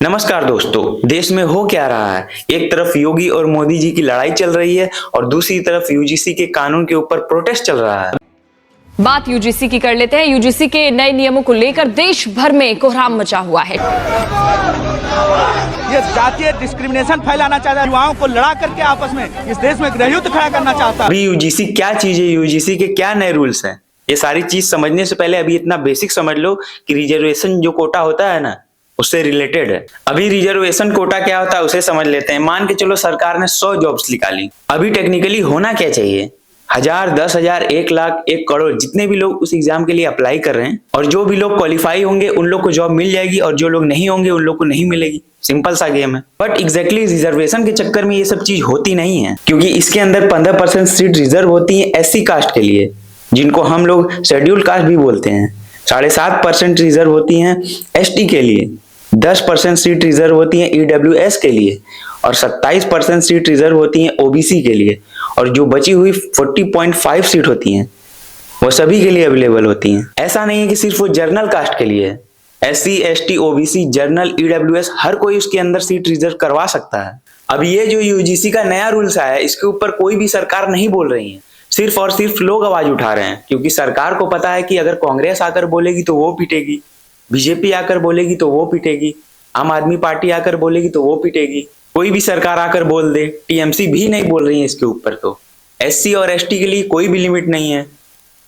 नमस्कार दोस्तों, देश में हो क्या रहा है। एक तरफ योगी और मोदी जी की लड़ाई चल रही है और दूसरी तरफ यूजीसी के कानून के ऊपर प्रोटेस्ट चल रहा है। बात यूजीसी की कर लेते हैं। यूजीसी के नए नियमों को लेकर देश भर में कोहराम मचा हुआ है। ये जातीय डिस्क्रिमिनेशन फैलाना चाहता है, युवाओं को लड़ा करके आपस में इस देश में गृहयुद्ध खड़ा करना चाहता है। अभी यूजीसी क्या चीज है, यूजीसी के क्या नए रूल्स हैं, ये सारी चीज समझने से पहले अभी इतना बेसिक समझ लो कि रिजर्वेशन जो कोटा होता है ना, उससे रिलेटेड है। अभी रिजर्वेशन कोटा क्या होता है उसे समझ लेते हैं। मान के चलो सरकार ने 100 जॉब्स निकाली। अभी टेक्निकली होना क्या चाहिए, 1000, 10,000, 1 लाख, 1 करोड़ जितने भी लोग उस एग्जाम के लिए अप्लाई कर रहे हैं और जो भी लोग क्वालिफाई होंगे उन लोग को जॉब मिल जाएगी और जो लोग नहीं होंगे उन लोग को नहीं मिलेगी। सिंपल सा गेम है। बट एग्जैक्टली रिजर्वेशन के चक्कर में ये सब चीज होती नहीं है, क्योंकि इसके अंदर 15% सीट रिजर्व होती है एससी कास्ट के लिए, जिनको हम लोग शेड्यूल कास्ट भी बोलते हैं। 7.5% रिजर्व होती हैं एसटी के लिए, 10% सीट रिजर्व होती हैं ईडब्ल्यूएस के लिए और 27% सीट रिजर्व होती हैं ओबीसी के लिए, और जो बची हुई 40.5 सीट होती हैं वो सभी के लिए अवेलेबल होती हैं। ऐसा नहीं है कि सिर्फ वो जर्नल कास्ट के लिए है। SC, ST, OBC, general, EWS हर कोई उसके अंदर सीट रिजर्व करवा सकता है। अब ये जो यूजीसी का नया रूल्स आया है, इसके ऊपर कोई भी सरकार नहीं बोल रही है, सिर्फ और सिर्फ लोग आवाज उठा रहे हैं, क्योंकि सरकार को पता है कि अगर कांग्रेस आकर बोलेगी तो वो पिटेगी, बीजेपी आकर बोलेगी तो वो पिटेगी, आम आदमी पार्टी आकर बोलेगी तो वो पिटेगी, कोई भी सरकार आकर बोल दे। टीएमसी भी नहीं बोल रही है इसके ऊपर। तो एससी और एसटी के लिए कोई भी लिमिट नहीं है,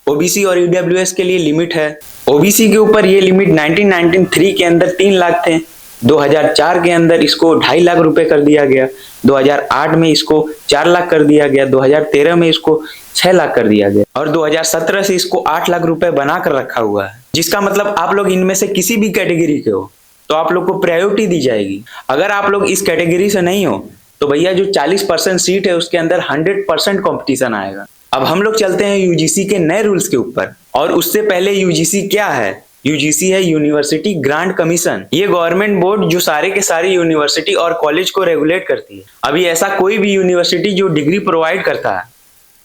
ओबीसी और ईडब्ल्यूएस के लिए लिमिट है। ओबीसी के ऊपर ये लिमिट 1993 के अंदर 3 लाख थे, 2004 के अंदर इसको 2.5 लाख रुपए कर दिया गया, 2008 में इसको 4 लाख कर दिया गया, 2013 में इसको 6 लाख कर दिया गया और 2017 से इसको 8 लाख रुपए बना कर रखा हुआ है। जिसका मतलब आप लोग इनमें से किसी भी कैटेगरी के हो तो आप लोग को प्रायोरिटी दी जाएगी। अगर आप लोग इस कैटेगरी से नहीं हो तो भैया जो 40% सीट है उसके अंदर 100% कंपटीशन आएगा। अब हम लोग चलते हैं यूजीसी के नए रूल्स के ऊपर। और उससे पहले यूजीसी क्या है? यूजीसी है यूनिवर्सिटी ग्रांट कमीशन। ये गवर्नमेंट बोर्ड जो सारे के सारी यूनिवर्सिटी और कॉलेज को रेगुलेट करती है। अभी ऐसा कोई भी यूनिवर्सिटी जो डिग्री प्रोवाइड करता है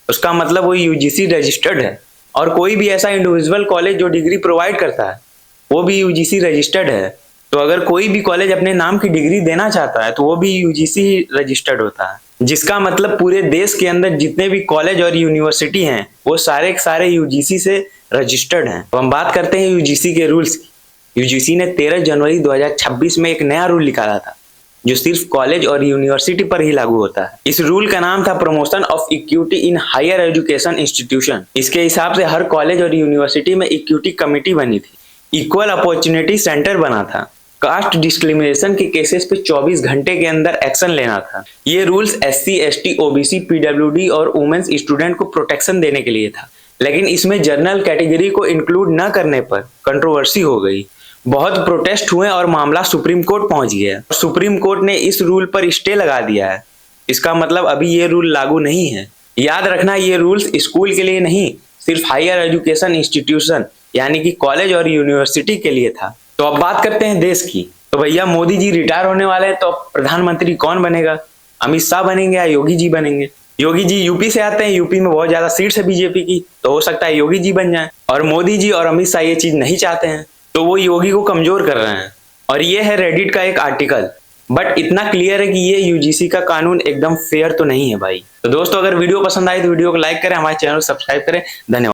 उसका मतलब वो यूजीसी रजिस्टर्ड है, और कोई भी ऐसा इंडिविजुअल कॉलेज जो डिग्री प्रोवाइड करता है वो भी यूजीसी रजिस्टर्ड है। तो अगर कोई भी कॉलेज अपने नाम की डिग्री देना चाहता है तो वो भी यूजीसी रजिस्टर्ड होता है, जिसका मतलब पूरे देश के अंदर जितने भी कॉलेज और यूनिवर्सिटी हैं वो सारे के सारे यूजीसी से रजिस्टर्ड हैं। तो हम बात करते हैं यूजीसी के रूल्स की। यूजीसी ने 13 जनवरी 2026 में एक नया रूल निकाला था जो सिर्फ कॉलेज और यूनिवर्सिटी पर ही लागू होता है। इस रूल का नाम था promotion of equity in higher education institution. इसके हिसाब से हर कॉलेज और यूनिवर्सिटी में इक्विटी कमेटी बनी थी, इक्वल अपॉर्चुनिटी सेंटर बना था, कास्ट डिस्क्रिमिनेशन के केसेस पे 24 घंटे के अंदर एक्शन लेना था। ये rules SC, ST, OBC, PWD और वुमेन्स स्टूडेंट को प्रोटेक्शन देने के लिए था, लेकिन इसमें जनरल कैटेगरी को इंक्लूड न करने पर कंट्रोवर्सी हो गई। बहुत प्रोटेस्ट हुए और मामला सुप्रीम कोर्ट पहुंच गया। सुप्रीम कोर्ट ने इस रूल पर स्टे लगा दिया है। इसका मतलब अभी ये रूल लागू नहीं है। याद रखना, ये रूल्स स्कूल के लिए नहीं, सिर्फ हायर एजुकेशन इंस्टीट्यूशन यानी कि कॉलेज और यूनिवर्सिटी के लिए था। तो अब बात करते हैं देश की। तो भैया मोदी जी रिटायर होने वाले हैं, तो अब प्रधानमंत्री कौन बनेगा? अमित शाह बनेंगे या योगी जी बनेंगे? योगी जी यूपी से आते हैं, यूपी में बहुत ज्यादा सीट्स है बीजेपी की, तो हो सकता है योगी जी बन जाएं। और मोदी जी और अमित शाह ये चीज नहीं चाहते हैं, तो वो योगी को कमजोर कर रहे हैं। और ये है रेडिट का एक आर्टिकल। बट इतना क्लियर है कि ये यूजीसी का कानून एकदम फेयर तो नहीं है भाई। तो दोस्तों, अगर वीडियो पसंद आए तो वीडियो को लाइक करें, हमारे चैनल को सब्सक्राइब करें। धन्यवाद।